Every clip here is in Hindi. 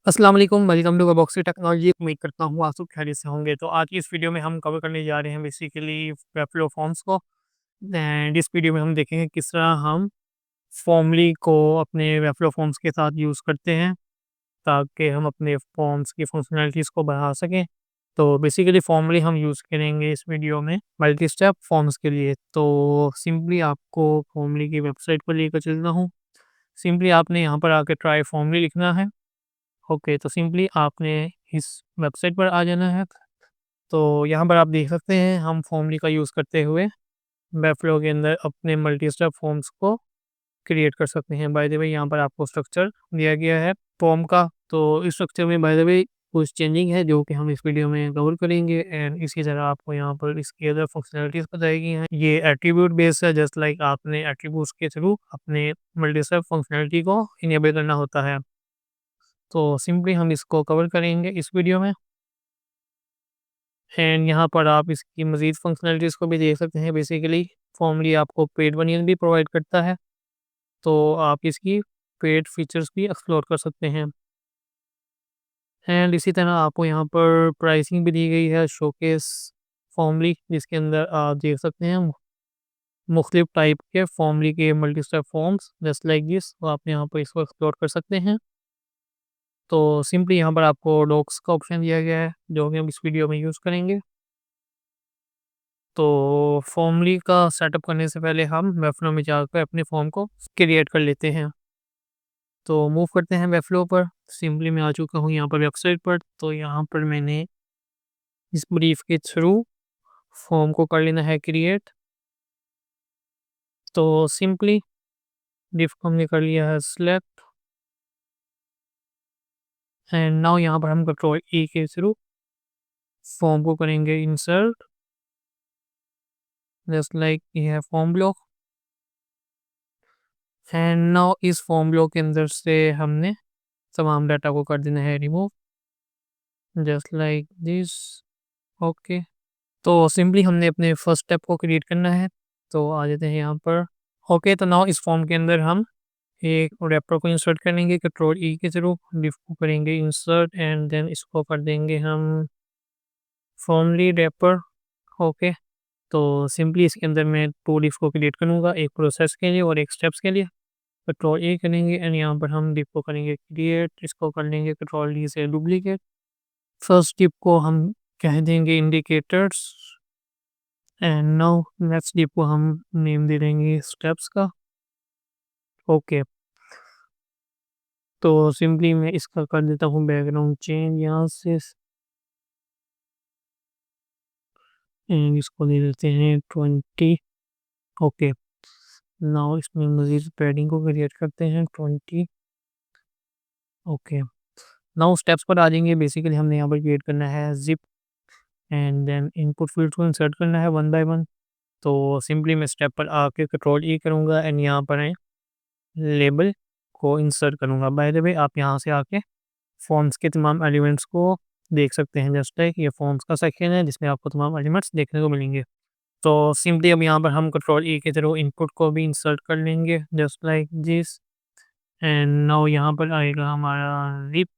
अस्सलाम वालेकुम, वेलकम टू बॉक्सी टेक्नोलॉजी। उम्मीद करता हूँ आप सब खैरियत से होंगे। तो आज की इस वीडियो में हम कवर करने जा रहे हैं बेसिकली वेबफ्लो फॉर्म्स को। एंड इस वीडियो में हम देखेंगे किस तरह हम फॉर्मली को अपने वेबफ्लो फॉर्म्स के साथ यूज़ करते हैं, ताकि हम अपने फॉर्म्स की फंक्शनैलिटीज़ को बढ़ा सकें। तो बेसिकली फॉर्मली हम यूज़ करेंगे इस वीडियो में मल्टी स्टेप फॉर्म्स के लिए। तो सिंपली आपको फॉर्मली की वेबसाइट पर लेकर चलता हूँ। सिंपली आपने यहाँ पर आके ट्राई फॉर्मली लिखना है। ओके, तो सिंपली आपने इस वेबसाइट पर आ जाना है। तो यहाँ पर आप देख सकते हैं हम फॉर्मली का यूज़ करते हुए वेबफ्लो के अंदर अपने मल्टी स्टेप फॉर्म्स को क्रिएट कर सकते हैं। बाय द वे यहाँ पर आपको स्ट्रक्चर दिया गया है फॉर्म का। तो इस स्ट्रक्चर में बाय द वे कुछ चेंजिंग है जो कि हम इस वीडियो में कवर करेंगे। एंड इसी तरह आपको यहाँ पर इसकी अदर फंक्शनैलिटीज़ बताई गई हैं। ये एट्रीब्यूट बेस्ड है, जस्ट लाइक आपने एट्रीब्यूट्स के थ्रू अपने मल्टी स्टेप फंक्शनैलिटी को इनेबल करना होता है। तो सिंपली हम इसको कवर करेंगे इस वीडियो में। एंड यहाँ पर आप इसकी मज़ीद फंक्शनैलिटीज़ को भी देख सकते हैं। बेसिकली फॉर्मली आपको पेड बनियन भी प्रोवाइड करता है, तो आप इसकी पेड फीचर्स भी एक्सप्लोर कर सकते हैं। एंड इसी तरह आपको यहाँ पर प्राइसिंग भी दी गई है शोकेस फॉर्मली, जिसके अंदर आप देख सकते हैं मुख्तलिफ टाइप के फॉर्मली के multi step forms just like this. तो आप यहाँ पर इसको एक्सप्लोर कर सकते हैं। तो सिंपली यहाँ पर आपको डॉक्स का ऑप्शन दिया गया है, जो कि हम इस वीडियो में यूज़ करेंगे। तो फॉर्मली का सेटअप करने से पहले हम वेबफ्लो में जाकर अपने फॉर्म को क्रिएट कर लेते हैं। तो मूव करते हैं वेबफ्लो पर। सिंपली मैं आ चुका हूँ यहाँ पर वेबसाइट पर। तो यहाँ पर मैंने इस ब्रीफ के थ्रू फॉर्म को कर लेना है क्रिएट। तो सिंपली ब्रीफ को हमने कर लिया है सिलेक्ट। एंड नाउ यहाँ पर हम कंट्रोल ई के थ्रू फॉर्म को करेंगे इंसर्ट, जस्ट लाइक ये है फॉर्म ब्लॉक। एंड नाउ इस फॉर्म ब्लॉक के अंदर से हमने तमाम डाटा को कर देना है remove, just like this. Okay, तो सिंपली हमने अपने फर्स्ट स्टेप को क्रिएट करना है। तो आ जाते हैं यहाँ पर। ओके, तो नाउ इस फॉर्म के अंदर हम एक रैपर को इंसर्ट करेंगे कंट्रोल ई के थ्रू। डिफ को करेंगे इंसर्ट एंड देन इसको कर देंगे हम फॉर्मली रैपर। ओके, तो सिंपली इसके अंदर मैं 2 डिफ को क्रिएट करूँगा, एक प्रोसेस के लिए और एक स्टेप्स के लिए। कंट्रोल ए करेंगे एंड यहाँ पर हम डिफ को करेंगे क्रिएट, इसको कर लेंगे कंट्रोल डी से डुप्लीकेट। फर्स्ट डिफ को हम कह देंगे इंडिकेटर्स एंड नाउ नेक्स्ट डिफ को हम नेम दे देंगे स्टेप्स का। ओके, तो सिंपली मैं इसका कर देता हूँ बैकग्राउंड चेंज यहाँ से। एंड इसको दे देते हैं 20। ओके, नाउ इसमें मज़ीद पैडिंग को क्रिएट करते हैं 20। ओके, नाउ स्टेप्स पर आ जाएंगे। बेसिकली हमने यहाँ पर क्रिएट करना है zip and then input field को इंसर्ट करना है वन बाय वन। तो सिंपली मैं स्टेप पर आके कंट्रोल ई करूँगा एंड यहाँ पर लेबल को इंसर्ट करूँगा। बाय द वे आप यहाँ से आके फॉर्म्स के तमाम एलिमेंट्स को देख सकते हैं, जस्ट लाइक ये फॉर्म्स का सेक्शन है जिसमें आपको तमाम एलिमेंट्स देखने को मिलेंगे। तो सिंपली अब यहाँ पर हम कंट्रोल ई के थ्रू इनपुट को भी इंसर्ट कर लेंगे just like this. And now यहाँ पर आएगा हमारा रिप,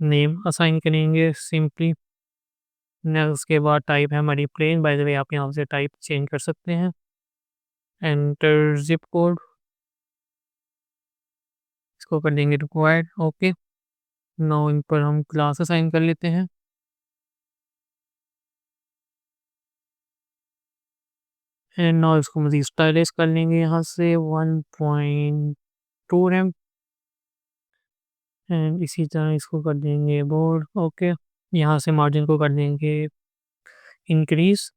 नेम असाइन करेंगे सिंपली। उसके बाद टाइप है हमारी प्लेन। बाय द वे आप यहाँ से टाइप चेंज कर सकते हैं। एंटर जिप कोड, इसको कर देंगे रिक्वायर्ड। ओके, नाउ इन पर हम क्लास असाइन कर लेते हैं। एंड नाउ इसको मज़ीद स्टाइलिश कर लेंगे यहाँ से 1.2 रैम। एंड इसी तरह इसको कर देंगे बोर्ड। ओके, यहाँ से मार्जिन को कर देंगे इंक्रीज।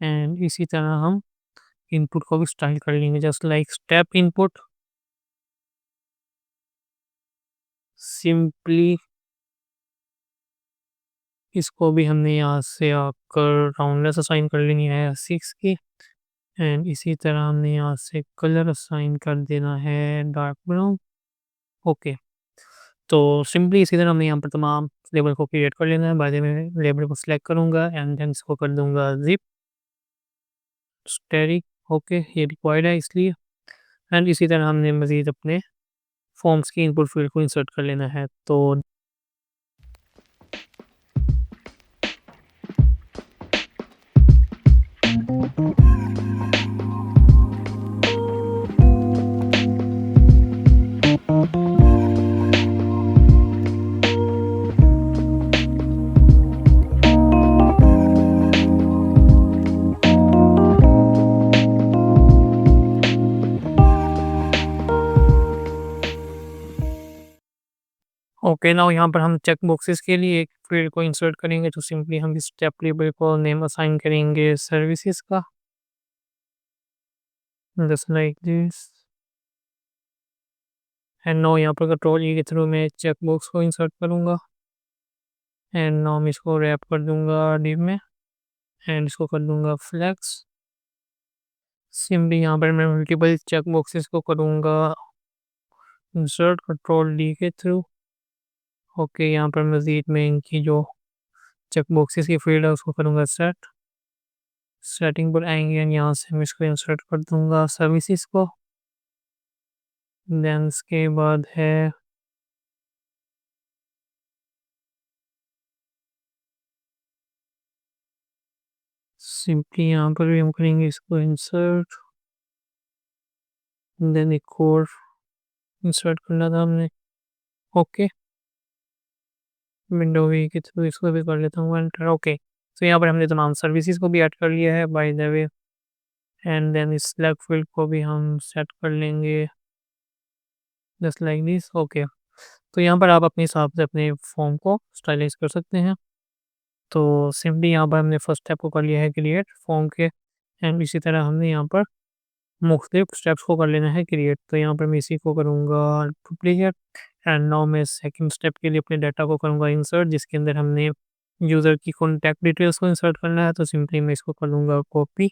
एंड इसी तरह हम इनपुट को भी स्टाइल कर लेंगे just like step input. Simply इसको भी हमने यहाँ से आकर राउंडनेस असाइन कर लेनी है 6 की। एंड इसी तरह हमने यहाँ से कलर असाइन कर देना है डार्क ब्राउन। ओके, तो सिंपली इसी तरह हमने यहाँ पर तमाम लेबल को क्रिएट कर लेना है। बाद में लेबल को सिलेक्ट करूँगा एंड देन इसको कर दूँगा जिप स्टेरिक। ओके, ये रिक्वायर्ड है इसलिए। एंड इसी तरह हमने मज़ीद अपने फॉर्म्स की इनपुट फील्ड को इंसर्ट कर लेना है। तो ओके, नाउ यहाँ पर हम चेक बॉक्सेस के लिए एक फील्ड को इंसर्ट करेंगे। तो सिंपली हम इस स्टेप लेबल को नेम असाइन करेंगे सर्विसेज का, just like this. And now यहाँ पर कंट्रोल ई के थ्रू मैं चेक बॉक्स को इंसर्ट करूँगा एंड नाउ मैं इसको रैप कर दूंगा डिव में एंड इसको कर दूंगा फ्लेक्स। सिंपली यहाँ पर मैं मल्टीपल चेक बॉक्सेस को करूँगा इंसर्ट कंट्रोल डी के थ्रू। ओके, यहाँ पर मज़ीद मैं इनकी जो चेक बॉक्सेस की फील्ड है उसको करूँगा सेट। सेटिंग पर आएंगे एंड यहाँ से मैं इसको इंसर्ट कर दूंगा सर्विसेज को। देन इसके बाद है सिंपली यहाँ पर भी हम करेंगे इसको इंसर्ट। देन एक और इंसर्ट करना था हमने। ओके, विंडो वी के थ्रू इसको भी कर लेता हूँ एंटर। ओके, तो यहाँ पर हमने तमाम सर्विसेज को भी ऐड कर लिया है by the way. And then इस सिलेक्ट फील्ड को भी हम सेट कर लेंगे जस्ट लाइक दिस। ओके, तो यहाँ पर आप अपने हिसाब से अपने फॉर्म को स्टाइलाइज कर सकते हैं। तो सिंपली यहाँ पर हमने फर्स्ट स्टेप को कर लिया है क्रिएट फॉर्म के एंड इसी तरह हमने यहाँ पर मुख्तलिफ स्टेप्स को कर लेना है क्रिएट। तो यहाँ पर मैं इसी को करूँगा डुप्लीकेट एंड नाउ मैं सेकंड स्टेप के लिए अपने डाटा को करूँगा इंसर्ट, जिसके अंदर हमने यूज़र की कॉन्टैक्ट डिटेल्स को इंसर्ट करना है। तो सिंपली मैं इसको कर लूँगा कॉपी।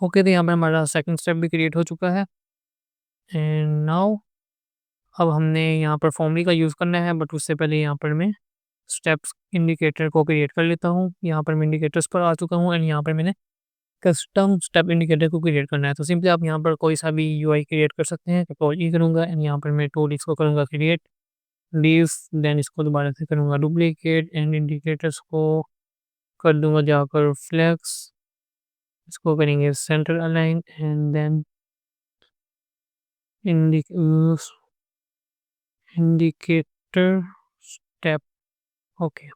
ओके, तो यहाँ पर हमारा सेकंड स्टेप भी क्रिएट हो चुका है एंड नाउ अब हमने यहाँ पर फॉर्मली का यूज़ करना है, बट उससे पहले यहाँ पर मैं स्टेप्स इंडिकेटर को क्रिएट कर लेता हूँ। यहाँ पर मैं इंडिकेटर्स पर आ चुका हूँ एंड यहाँ पर मैंने कस्टम स्टेप इंडिकेटर को क्रिएट करना है। तो सिंपली आप यहाँ पर कोई सा भी यूआई क्रिएट कर सकते हैं। कंट्रोल ई करूँगा एंड यहाँ पर मैं टूल इसको करूँगा क्रिएट लीव, देन इसको दोबारा से करूँगा डुप्लीकेट एंड इंडिकेटर्स को कर दूंगा जाकर फ्लेक्स। इसको करेंगे center align and then indicator step. Okay,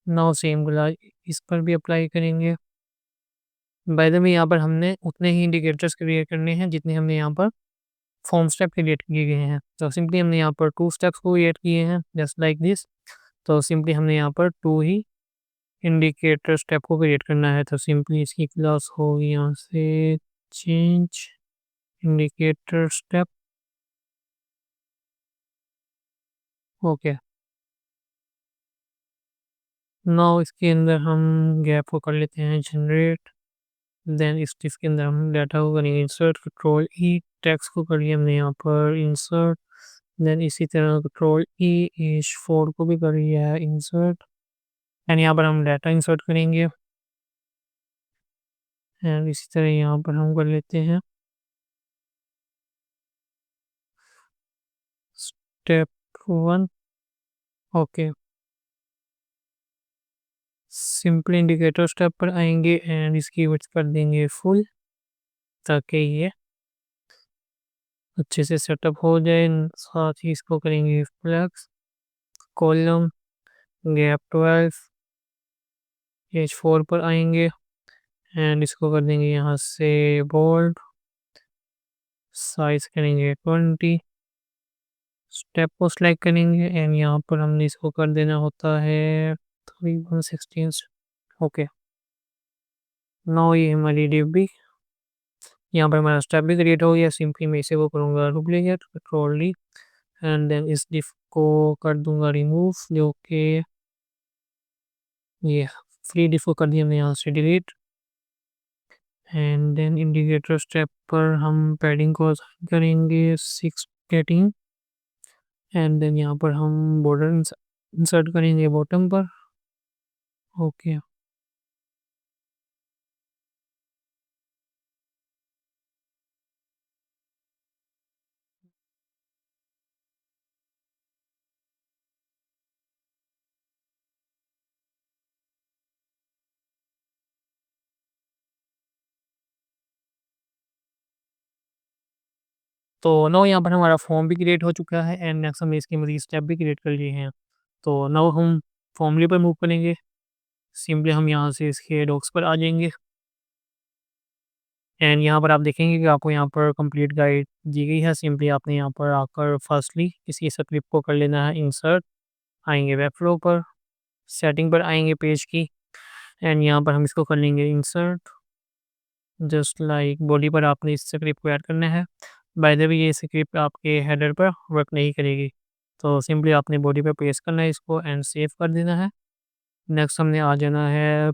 now same गुला इस पर भी अप्लाई करेंगे। बाय द वे यहाँ पर हमने उतने ही इंडिकेटर्स क्रिएट करने हैं जितने हमने यहाँ पर फॉर्म स्टेप क्रिएट किए गए हैं। तो सिंपली हमने यहाँ पर 2 स्टेप्स को क्रिएट किए हैं जस्ट लाइक दिस। तो सिंपली हमने यहाँ पर 2 ही इंडिकेटर स्टेप को क्रिएट करना है। तो सिंपली इसकी क्लास होगी यहाँ से change indicator step okay, now इसके अंदर हम गैप को कर लेते हैं जनरेट। देन इसके अंदर हम डाटा को करेंगे इंसर्ट, कंट्रोल ई, टेक्स्ट को करिए हमने यहाँ पर इंसर्ट। देन इसी तरह कंट्रोल ई, एज 4 को भी करिए है इंसर्ट। एंड यहाँ पर हम डाटा इंसर्ट करेंगे। एंड इसी तरह यहाँ पर हम कर लेते हैं step 1। Okay, simple indicator step पर आएंगे एंड इसकी विड्थ कर देंगे फुल, ताकि ये अच्छे से सेटअप हो जाए। साथ ही इसको करेंगे फ्लेक्स, कॉलम, गैप 12, एज 4 पर आएंगे एंड इसको कर देंगे यहाँ से बोल्ड, साइज करेंगे 20। स्टेप को सिलेक्ट करेंगे एंड यहाँ पर हमने इसको कर देना होता है 3/16। ओके, नाउ ये हमारी डिव भी, यहाँ पर हमारा स्टेप भी क्रिएट हो गया। सिंपली मैं इसे वो करूँगा duplicate, control D, and then इस डिफ को कर दूंगा रिमूव, जो कि ये फ्री डिफ को कर दिया हमने यहाँ से delete. And then indicator step पर हम पैडिंग को असाइन करेंगे 6 18। एंड देन यहाँ पर हम बॉर्डर इंसर्ट करेंगे बॉटम पर। ओके, तो नाउ यहाँ पर हमारा फॉर्म भी क्रिएट हो चुका है एंड नेक्स्ट हमने इसके मज़ीद स्टेप भी क्रिएट कर लिए हैं। तो नाउ हम फॉर्मूले पर मूव करेंगे। सिंपली हम यहाँ से इसके डॉक्स पर आ जाएंगे एंड यहाँ पर आप देखेंगे कि आपको यहाँ पर कंप्लीट गाइड दी गई है। सिंपली आपने यहाँ पर आकर फर्स्टली इसी स्क्रिप्ट को कर लेना है इंसर्ट, आएंगे वेब फ्लो पर, सेटिंग पर आएंगे पेज की एंड यहाँ पर हम इसको कर लेंगे इंसर्ट। जस्ट लाइक बॉडी पर आपने इस स्क्रिप्ट को ऐड करना है। बाय द वे ये स्क्रिप्ट आपके हेडर पर वर्क नहीं करेगी, तो सिंपली आपने बॉडी पर पेस्ट करना है इसको एंड सेव कर देना है। नेक्स्ट हमने आ जाना है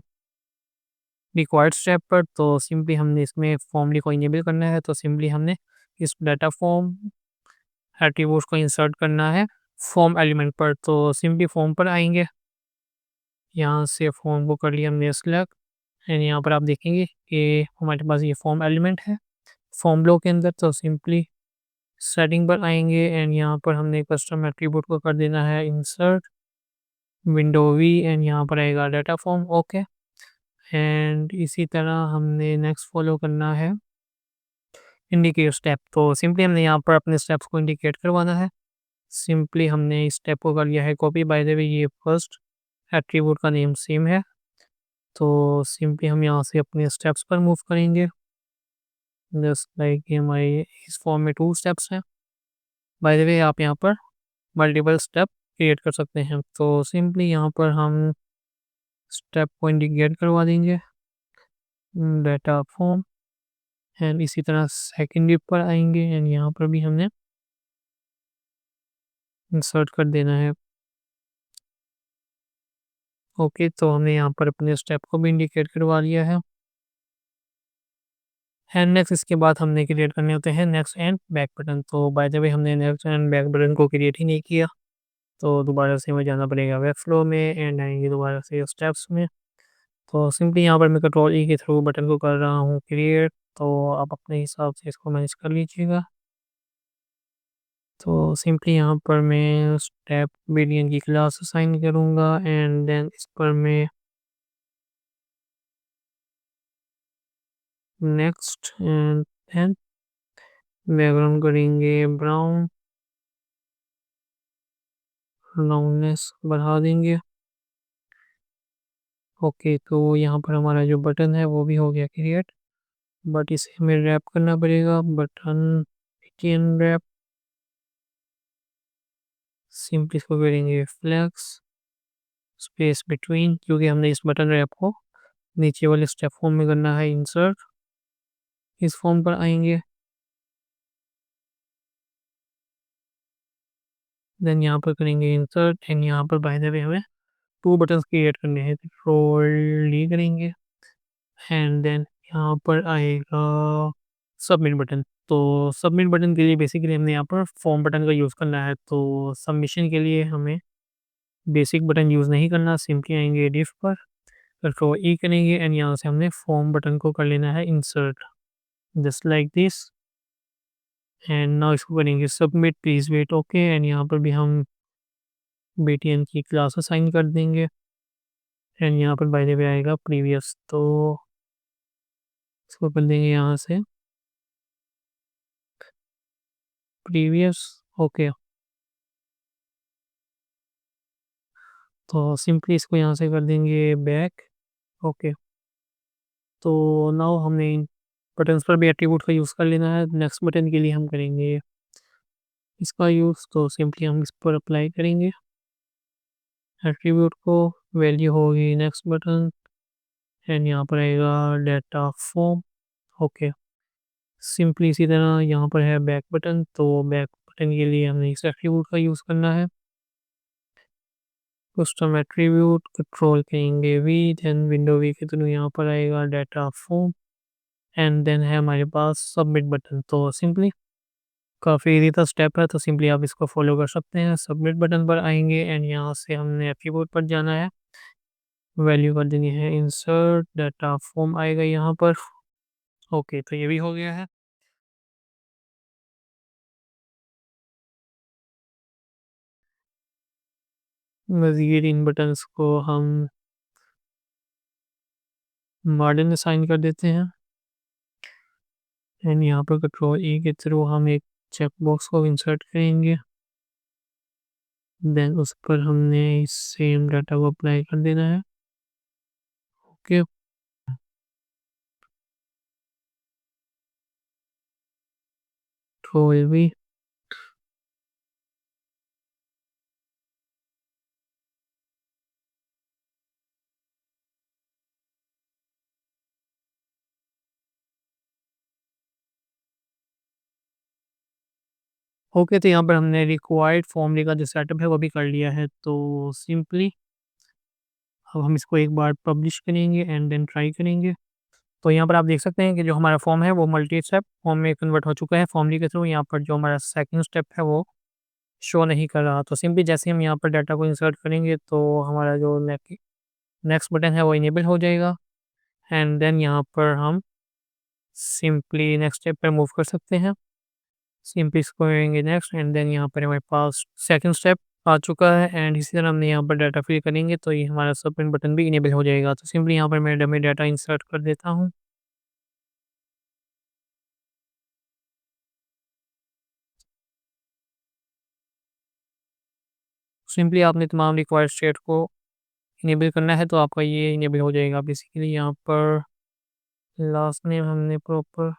रिक्वायर्ड स्टेप पर। तो सिंपली हमने इसमें फॉर्मली को इनेबल करना है, तो सिंपली हमने इस डाटा फॉर्म एट्रीब्यूट्स को इंसर्ट करना है फॉर्म एलिमेंट पर। तो सिंपली फॉर्म पर आएंगे, यहाँ से फॉर्म को कर लिया हमने सेलेक्ट एंड यहाँ पर आप देखेंगे कि हमारे पास ये फॉर्म एलिमेंट है फॉर्म ब्लॉक के अंदर। तो सिंपली सेटिंग पर आएंगे एंड यहाँ पर हमने कस्टम एट्रीब्यूट को कर देना है इंसर्ट विंडो वी एंड यहाँ पर आएगा डाटा फॉर्म। ओके, एंड इसी तरह हमने नेक्स्ट फॉलो करना है इंडिकेट स्टेप। तो सिंपली हमने यहाँ पर अपने स्टेप्स को इंडिकेट करवाना है। सिंपली हमने इस स्टेप को कर लिया है कॉपी। बाय द वे ये फर्स्ट एट्रीब्यूट का नेम सेम है, तो सिंपली हम यहाँ से अपने स्टेप्स पर मूव करेंगे। जस्ट लाइक ये हमारे इस फॉर्म में 2 स्टेप्स हैं। बाय द वे आप यहाँ पर मल्टीपल स्टेप क्रिएट कर सकते हैं। तो सिंपली यहाँ पर हम स्टेप को इंडिकेट करवा देंगे डाटा फॉर्म एंड इसी तरह सेकेंड पर आएंगे एंड यहाँ पर भी हमने इंसर्ट कर देना है। ओके, तो हमने यहाँ पर अपने स्टेप को भी इंडिकेट करवा लिया है एंड नेक्स्ट इसके बाद हमने क्रिएट करने होते हैं नेक्स्ट एंड बैक बटन। तो बाय द वे हमने नेक्स्ट एंड बैक बटन को क्रिएट ही नहीं किया, तो दोबारा से हमें जाना पड़ेगा वेब फ्लो में एंड आएंगे दोबारा से स्टेप्स में। तो सिंपली यहाँ पर मैं कंट्रोल ई के थ्रू बटन को कर रहा हूँ क्रिएट, तो आप अपने हिसाब से इसको मैनेज कर लीजिएगा। तो सिंपली यहाँ पर मैं स्टेप वेरिएंट की क्लास असाइन करूँगा एंड देन इस पर मैं नेक्स्ट एंड देन बैकग्राउंड करेंगे ब्राउन, राउंडनेस बढ़ा देंगे। ओके, तो यहाँ पर हमारा जो बटन है वो भी हो गया क्रिएट, बट इसे हमें रैप करना पड़ेगा। बटन पिन रैप, सिंपली इसको करेंगे फ्लेक्स स्पेस बिटवीन, क्योंकि हमने इस बटन रैप को नीचे वाले स्टेप फॉर्म में करना है इंसर्ट। इस फॉर्म पर आएंगे देन यहाँ पर करेंगे इंसर्ट एंड यहाँ पर बाय द वे हमें 2 बटन्स क्रिएट करने हैं। कंट्रोल डी करेंगे एंड देन यहाँ पर आएगा सबमिट बटन। तो सबमिट बटन के लिए बेसिकली हमने यहाँ पर फॉर्म बटन का यूज़ करना है। तो सबमिशन के लिए हमें बेसिक बटन यूज़ नहीं करना, सिंपली आएंगे डिफ पर, कंट्रोल ई करेंगे एंड यहाँ से हमने फॉर्म बटन को कर लेना है insert, just like this. And now इसको करेंगे submit, please wait okay. And यहाँ पर भी हम बीटीएन की क्लास असाइन कर देंगे एंड यहाँ पर बाय द वे आएगा प्रीवियस, तो इसको कर देंगे यहाँ से प्रीवियस ओके। तो सिंपली इसको यहाँ से कर देंगे बैक ओके। तो नाउ हमने इन बटन्स पर भी एट्रीब्यूट का यूज़ कर लेना है। नेक्स्ट बटन के लिए हम करेंगे इसका यूज़, तो सिंपली हम इस पर अप्लाई करेंगे एट्रीब्यूट को, वैल्यू होगी नेक्स्ट बटन एंड यहाँ पर आएगा डाटा फॉर्म ओके। सिंपली इसी तरह यहाँ पर है बैक बटन, तो बैक बटन के लिए हमने इस एट्रीब्यूट का यूज़ करना है, कस्टम एट्रीब्यूट कंट्रोल करेंगे वी, देन विंडो वी के थ्रू यहाँ पर आएगा डाटा फॉर्म एंड देन है हमारे पास सबमिट बटन। तो सिंपली काफ़ी इजी सा स्टेप है, तो सिंपली आप इसको फॉलो कर सकते हैं। सबमिट बटन पर आएंगे एंड यहाँ से हमने एट्रीब्यूट पर जाना है, वैल्यू कर देनी है इंसर्ट, डाटा फॉर्म आएगा यहाँ पर ओके। तो ये भी हो गया है। मज़ीद इन बटन्स को हम मॉडर्न असाइन कर देते हैं एंड यहाँ पर कंट्रोल ई के थ्रू हम एक चेक बॉक्स को इंसर्ट करेंगे, देन उस पर हमने इस सेम डाटा को अप्लाई कर देना है ओके। Control we okay. तो यहाँ पर हमने रिक्वायर्ड फॉर्मूले का जो सेटअप है वो भी कर लिया है। तो सिंपली अब हम इसको एक बार पब्लिश करेंगे एंड देन ट्राई करेंगे। तो यहाँ पर आप देख सकते हैं कि जो हमारा फॉर्म है वो मल्टी स्टेप फॉर्म में कन्वर्ट हो चुका है फॉर्मूले के थ्रू। यहाँ पर जो हमारा सेकंड स्टेप है वो शो नहीं कर रहा। तो सिंपली जैसे हम यहाँ पर डाटा को इंसर्ट करेंगे तो हमारा जो नेक्स्ट बटन है वो इनेबल हो जाएगा एंड देन यहाँ पर हम सिंपली नेक्स्ट स्टेप पर मूव कर सकते हैं। सिंपली इसको करेंगे नेक्स्ट एंड देन यहाँ पर हमारे पास सेकंड स्टेप आ चुका है एंड इसी तरह हमने यहाँ पर डाटा फिल करेंगे तो ये हमारा सबमिट बटन भी इनेबल हो जाएगा। तो सिंपली यहाँ पर मैं डमी डाटा इंसर्ट कर देता हूँ। सिंपली आपने तमाम रिक्वायर्ड स्टेट को इनेबल करना है तो आपका ये इनेबल हो जाएगा। बेसिकली यहाँ पर लास्ट नेम हमने प्रॉपर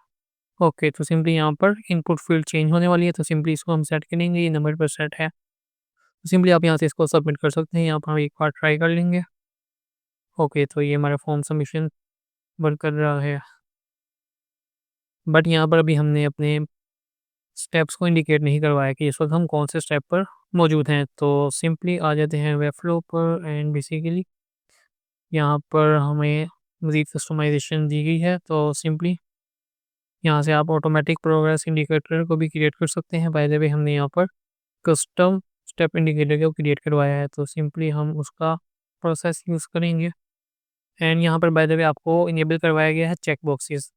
ओके। तो सिंपली यहाँ पर इनपुट फील्ड चेंज होने वाली है, तो सिंपली इसको हम सेट करेंगे, ये नंबर पर सेट है। तो सिंपली आप यहाँ से इसको सबमिट कर सकते हैं। यहाँ पर हम एक बार ट्राई कर लेंगे ओके। तो ये हमारा फॉर्म सबमिशन वर्क कर रहा है, बट यहाँ पर अभी हमने अपने स्टेप्स को इंडिकेट नहीं करवाया कि इस वक्त हम कौन से स्टेप पर मौजूद हैं। तो सिंपली आ जाते हैं वेब फ्लो पर एंड बेसिकली यहाँ पर हमें मज़ीद कस्टमाइजेशन दी गई है। तो सिंपली यहाँ से आप ऑटोमेटिक प्रोग्रेस इंडिकेटर को भी क्रिएट कर सकते हैं। बाय द वे हमने यहाँ पर कस्टम स्टेप इंडिकेटर को क्रिएट करवाया है, तो सिंपली हम उसका प्रोसेस यूज़ करेंगे एंड यहाँ पर बाय द वे आपको इनेबल करवाया गया है चेक बॉक्सेस।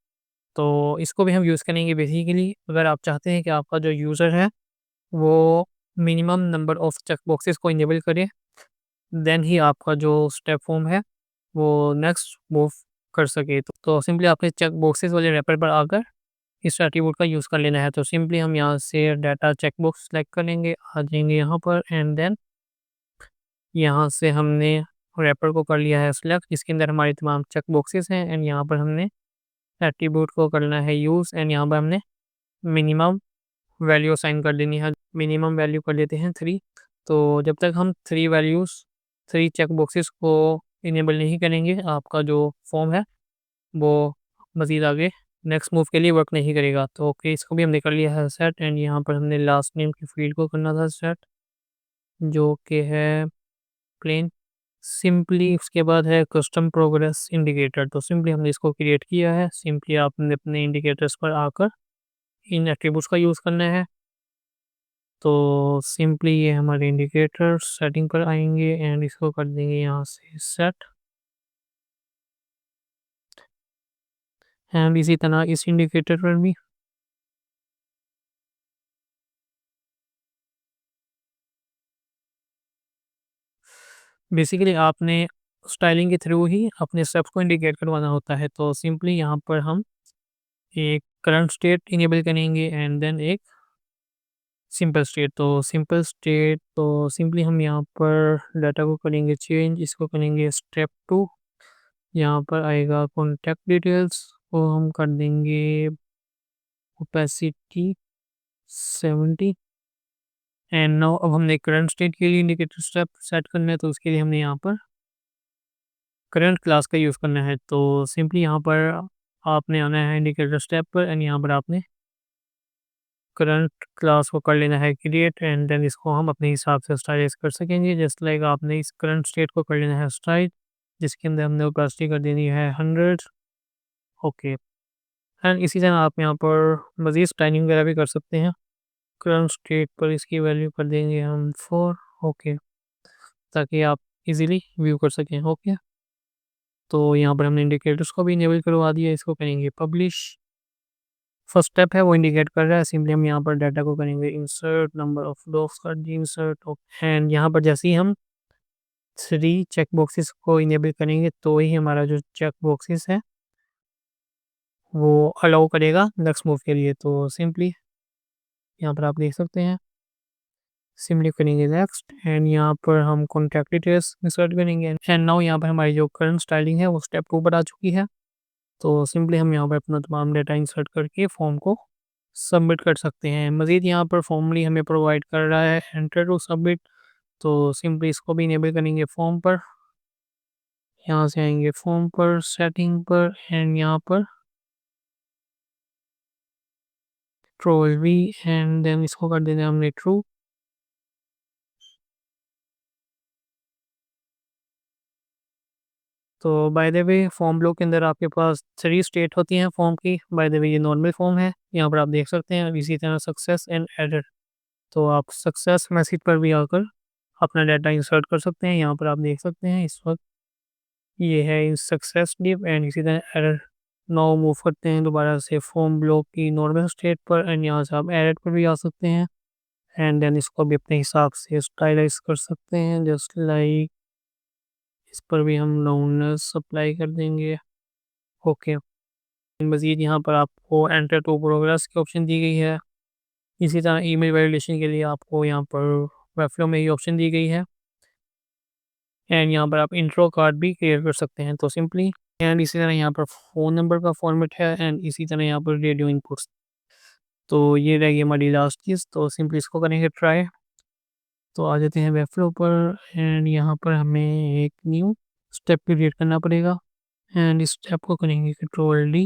तो इसको भी हम यूज़ करेंगे बेसिकली अगर आप चाहते हैं कि आपका जो यूज़र है वो minimum number of check boxes को इनेबल करे, देन ही आपका जो स्टेप फॉर्म है वो नेक्स्ट मूव कर सके। तो सिंपली आपने चेक बॉक्सेस वाले रैपर पर आकर इस एट्रीब्यूट का यूज़ कर लेना है। तो सिंपली हम यहाँ से डाटा चेक बॉक्स सेलेक्ट करेंगे, आ जाएंगे यहाँ पर एंड देन यहाँ से हमने रैपर को कर लिया है सिलेक्ट, जिसके अंदर हमारी तमाम चेक बॉक्सेस हैं एंड यहाँ पर हमने एट्रीब्यूट को करना है यूज़ एंड यहाँ पर हमने मिनिमम वैल्यू असाइन कर देनी है। मिनिमम वैल्यू कर लेते हैं 3। तो जब तक हम 3 वैल्यूज़ 3 चेक बॉक्सेस को इनेबल नहीं करेंगे आपका जो फॉर्म है वो मज़ीद आगे नेक्स्ट मूव के लिए वर्क नहीं करेगा। तो ओके, इसको भी हमने कर लिया है सेट एंड यहाँ पर हमने लास्ट नेम की फील्ड को करना था सेट जो कि है प्लेन। सिंपली उसके बाद है कस्टम प्रोग्रेस इंडिकेटर, तो सिंपली हमने इसको क्रिएट किया है। सिंपली आपने अपने इंडिकेटर्स पर आकर इन एट्रीब्यूट्स का यूज़ करना है। तो सिंपली ये हमारे इंडिकेटर सेटिंग पर आएंगे एंड इसको कर देंगे यहाँ से सेट। एंड इसी तरह इस इंडिकेटर पर भी बेसिकली आपने स्टाइलिंग के थ्रू ही अपने स्टेप्स को इंडिकेट करवाना होता है। तो सिंपली यहाँ पर हम एक करंट स्टेट इनेबल करेंगे एंड देन एक सिंपल स्टेट। तो सिंपल स्टेट तो सिंपली हम यहाँ पर डाटा को करेंगे चेंज, इसको करेंगे स्टेप 2। यहाँ पर आएगा कॉन्टैक्ट डिटेल्स को हम कर देंगे ओपेसिटी 70। एंड नाउ अब हमने करंट स्टेट के लिए इंडिकेटर स्टेप सेट करना है, तो उसके लिए हमने यहाँ पर करंट क्लास का यूज़ करना है। तो सिंपली यहाँ पर आपने आना है इंडिकेटर स्टेप पर एंड यहाँ पर आपने करंट क्लास को कर लेना है क्रिएट एंड देन इसको हम अपने हिसाब से स्टाइलाइज कर सकेंगे। जस्ट लाइक आपने इस करंट स्टेट को कर लेना है स्टाइल, जिसके अंदर हमने ओपेसिटी कर देनी है 100। ओके। एंड इसी तरह आप यहाँ पर मज़ीद स्टाइलिंग वगैरह भी कर सकते हैं। करंट स्टेट पर इसकी वैल्यू कर देंगे हम 4। ओके, ताकि आप इजीली व्यू कर सकें। ओके, तो यहाँ पर हमने इंडिकेटर्स को भी इनेबल करवा दिया। इसको करेंगे पब्लिश। फर्स्ट स्टेप है वो इंडिकेट कर रहा है। सिंपली हम यहाँ पर डाटा को करेंगे इंसर्ट, नंबर ऑफ डॉग्स कर दी इंसर्ट। एंड यहाँ पर जैसे ही हम 3 चेक बॉक्सेस को इनेबल करेंगे तो ही हमारा जो चेक बॉक्सेस है वो अलाउ करेगा नेक्स्ट मूव के लिए। तो सिंपली यहाँ पर आप देख सकते हैं, सिंपली करेंगे नेक्स्ट एंड यहाँ पर हम कॉन्टैक्ट डिटेल्स इंसर्ट करेंगे। एंड नाउ यहाँ पर हमारी जो करंट स्टाइलिंग है वो स्टेप 2 पर आ चुकी है। तो सिंपली हम यहाँ पर अपना तमाम डेटा इंसर्ट करके फॉर्म को सबमिट कर सकते हैं। मज़ीद यहाँ पर फॉर्मली हमें प्रोवाइड कर रहा है एंटर टू सबमिट। तो सिंपली इसको भी इनेबल करेंगे फॉर्म पर। यहाँ से आएंगे फॉर्म पर, सेटिंग पर एंड यहाँ पर ट्रोल भी एंड देन इसको कर देना हमने ट्रू। तो bye the way form block के अंदर आपके पास 3 स्टेट होती हैं फॉर्म की। बाय द वे ये नॉर्मल फॉर्म है, यहाँ पर आप देख सकते हैं। इसी तरह सक्सेस एंड एरर, तो आप सक्सेस मैसेज पर भी आकर अपना डाटा इंसर्ट कर सकते हैं। यहाँ पर आप देख सकते हैं इस वक्त ये है सक्सेस डिव एंड इसी तरह एरर। नाउ मूव करते हैं दोबारा से फॉर्म ब्लॉक की नॉर्मल स्टेट पर एंड यहाँ से आप एरर पर भी आ सकते हैं एंड देन इसको भी अपने हिसाब से स्टाइलाइज कर सकते हैं। जस्ट लाइक इस पर भी हम लाउडनेस अप्लाई कर देंगे। ओके, मज़ीद यहाँ पर आपको एंटर टू प्रोग्रेस की ऑप्शन दी गई है। इसी तरह ईमेल वैलिडेशन के लिए आपको यहाँ पर वेबफ्लो में ये ऑप्शन दी गई है एंड यहाँ पर आप इंट्रो कार्ड भी क्रिएट कर सकते हैं। तो सिंपली एंड इसी तरह यहाँ पर फ़ोन नंबर का फॉर्मेट है एंड इसी तरह यहाँ पर रेडियो इनपुट्स। तो ये रहेगी हमारी लास्ट चीज़। तो सिंपली इसको करेंगे ट्राई। तो आ जाते हैं वेबफ्लो पर एंड यहाँ पर हमें एक न्यू स्टेप क्रिएट करना पड़ेगा एंड इस स्टेप को करेंगे कंट्रोल डी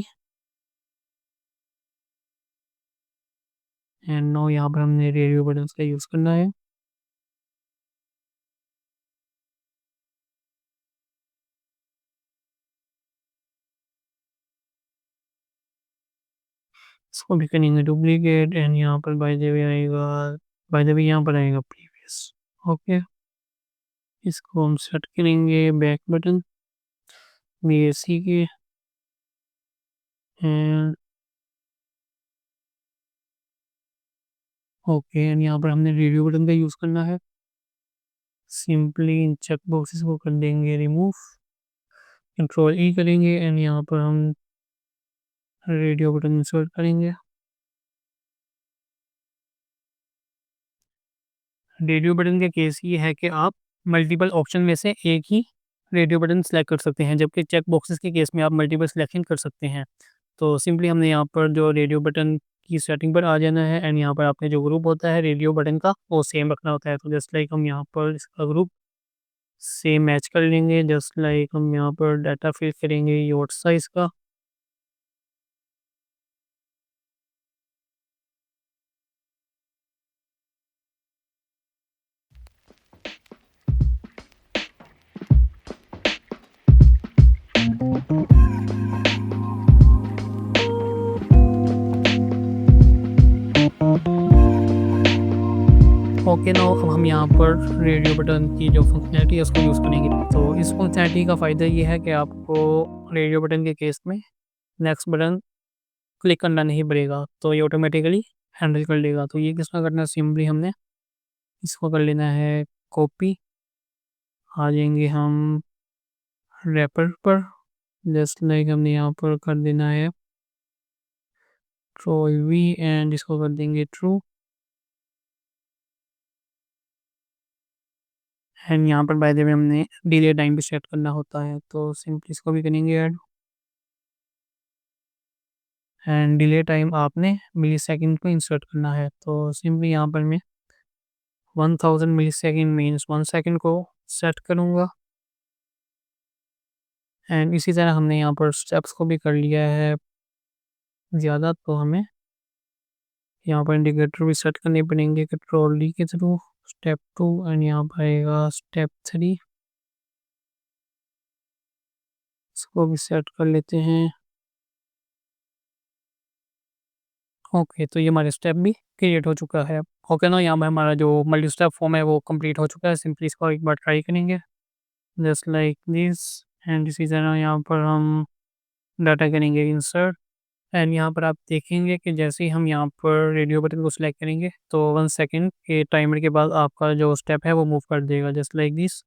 एंड नो यहाँ पर हमने रेडियो बटन का यूज़ करना है। इसको भी करेंगे डुप्लीकेट एंड यहाँ पर बाय द वे आएगा, बाय द वे यहाँ पर आएगा प्रीवियस। ओके, इसको हम सेट करेंगे बैक बटन BAC के एंड ओके एंड यहाँ पर हमने रेडियो बटन का यूज़ करना है। सिंपली इन चेक बॉक्सेस को कर देंगे रिमूव, कंट्रोल ई करेंगे एंड यहाँ पर हम रेडियो बटन इंसर्ट करेंगे। रेडियो बटन का केस ये है कि आप मल्टीपल ऑप्शन में से एक ही रेडियो बटन सेलेक्ट कर सकते हैं, जबकि चेक बॉक्सेस के केस में आप मल्टीपल सिलेक्शन कर सकते हैं। तो सिंपली हमने यहाँ पर जो रेडियो बटन की सेटिंग पर आ जाना है एंड यहाँ पर आपने जो ग्रुप होता है रेडियो बटन का वो सेम रखना होता है। तो जस्ट लाइक हम यहाँ पर इसका ग्रुप सेम मैच कर लेंगे। जस्ट लाइक हम यहाँ पर डाटा फिल करेंगे योट साइज़ का। ओके, नाउ अब हम यहाँ पर रेडियो बटन की जो फंक्शनैलिटी है उसको यूज़ करेंगे। तो इस फंक्शनैलिटी का फ़ायदा ये है कि आपको रेडियो बटन के केस में नेक्स्ट बटन क्लिक करना नहीं पड़ेगा, तो ये ऑटोमेटिकली हैंडल कर लेगा। तो ये किस तरह करना है, सिंपली हमने इसको कर लेना है कॉपी। आ जाएँगे हम रैपर पर, जस्ट लाइक हमने यहाँ पर कर देना है कंट्रोल वी एंड इसको कर देंगे ट्रू। एंड यहाँ पर बाय द वे हमने डिले टाइम भी सेट करना होता है, तो सिंपली इसको भी करेंगे ऐड। एंड डिले टाइम आपने मिलीसेकंड में इंसर्ट करना है, तो सिंपली यहाँ पर मैं 1000 मिलीसेकंड मीन्स 1 सेकंड को सेट करूँगा। एंड इसी तरह हमने यहाँ पर स्टेप्स को भी कर लिया है ज़्यादा, तो हमें यहाँ पर इंडिकेटर भी सेट करने पड़ेंगे कंट्रोल डी के थ्रू। स्टेप 2 एंड यहाँ पर आएगा स्टेप 3, इसको भी सेट कर लेते हैं। ओके, तो ये हमारे स्टेप भी क्रिएट हो चुका है। ओके ना, यहाँ पे हमारा जो मल्टी स्टेप फॉर्म है वो कंप्लीट हो चुका है। सिंपली इसको एक बार ट्राई करेंगे जस्ट लाइक दिस। एंड इसी तरह यहाँ पर हम डाटा करेंगे इंसर्ट। एंड यहाँ पर आप देखेंगे कि जैसे ही हम यहाँ पर रेडियो बटन को सिलेक्ट करेंगे तो 1 सेकंड के टाइमर के बाद आपका जो स्टेप है वो मूव कर देगा जस्ट लाइक दिस।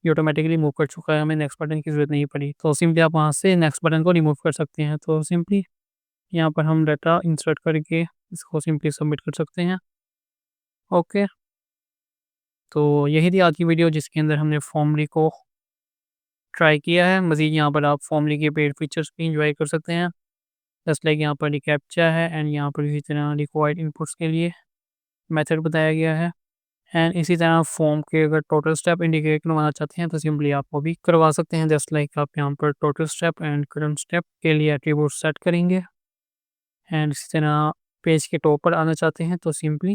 ये ऑटोमेटिकली मूव कर चुका है, हमें नेक्स्ट बटन की ज़रूरत नहीं पड़ी। तो सिंपली आप वहाँ से नेक्स्ट बटन को रिमूव कर सकते हैं। तो सिंपली यहाँ पर हम डाटा इंसर्ट करके इसको सिंपली सबमिट कर सकते हैं। ओके, तो यही थी आज की वीडियो जिसके अंदर हमने फॉर्मली को ट्राई किया है। मज़ीद यहाँ पर आप फॉर्मली के पेड फीचर्स भी एंजॉय कर सकते हैं। जस्ट लाइक यहाँ पर रिकैप्चा है एंड यहाँ पर इसी तरह रिक्वायर्ड इनपुट्स के लिए मेथड बताया गया है। एंड इसी तरह फॉर्म के अगर टोटल स्टेप इंडिकेट करवाना चाहते हैं तो सिंपली आप वो भी करवा सकते हैं। जस्ट लाइक आप यहाँ पर total step and current step के लिए एट्रीब्यूट सेट करेंगे। एंड इसी तरह पेज के टॉप पर आना चाहते हैं तो सिंपली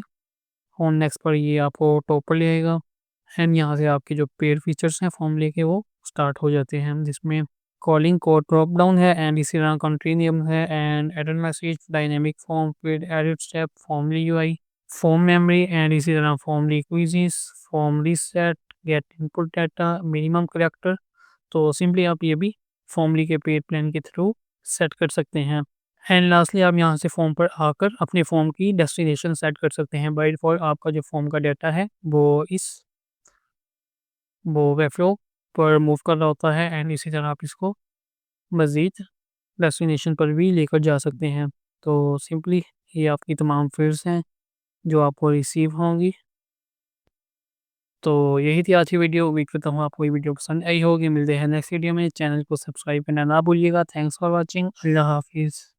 ऑन नेक्स्ट पर ये आपको टॉप पर ले आएगा। एंड यहाँ से आपके जो पेड फीचर्स हैं फॉर्म लेके वो स्टार्ट हो जाते हैं, जिसमें कॉलिंग को ड्रॉप डाउन है एंड इसी तरह कंट्री नेम है and adder message dynamic form फिर edit step Formly UI form memory and इसी तरह Formly quizzes form reset get input data minimum character. तो सिंपली आप ये भी फॉर्मली के पेड प्लान के थ्रू सेट कर सकते हैं। एंड लास्टली आप यहाँ से फॉर्म पर आकर अपने फॉर्म की डेस्टिनेशन सेट कर सकते हैं। बाय डिफ़ॉल्ट आपका जो फॉर्म का डाटा है वो वेबफ्लो पर मूव कर रहा होता है एंड इसी तरह आप इसको मज़ीद डेस्टिनेशन पर भी लेकर जा सकते हैं। तो सिंपली ये आपकी तमाम फ़ील्ड्स हैं जो आपको रिसीव होंगी। तो यही थी आज की वीडियो। उम्मीद करता हूँ आपको ये वीडियो पसंद आई होगी। मिलते हैं नेक्स्ट वीडियो में। चैनल को सब्सक्राइब करना ना भूलिएगा। Thanks for watching. अल्लाह हाफ़िज़।